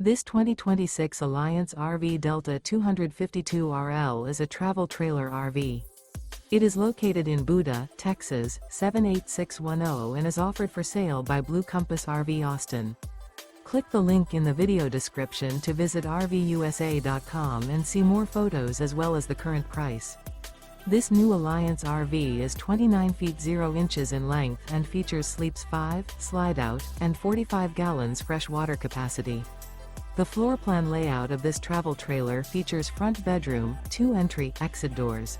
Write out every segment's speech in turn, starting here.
This 2026 Alliance RV Delta 252RL is a travel trailer RV. It is located in Buda, Texas, 78610 and is offered for sale by Blue Compass RV Austin. Click the link in the video description to visit RVUSA.com and see more photos as well as the current price. This new Alliance RV is 29 feet 0 inches in length and features sleeps 5, slide-out, and 45 gallons fresh water capacity. The floor plan layout of this travel trailer features front bedroom, 2 entry/exit doors.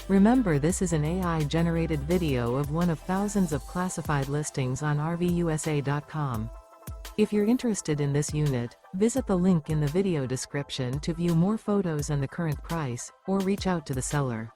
Remember, this is an AI-generated video of one of thousands of classified listings on RVUSA.com. If you're interested in this unit, visit the link in the video description to view more photos and the current price, or reach out to the seller.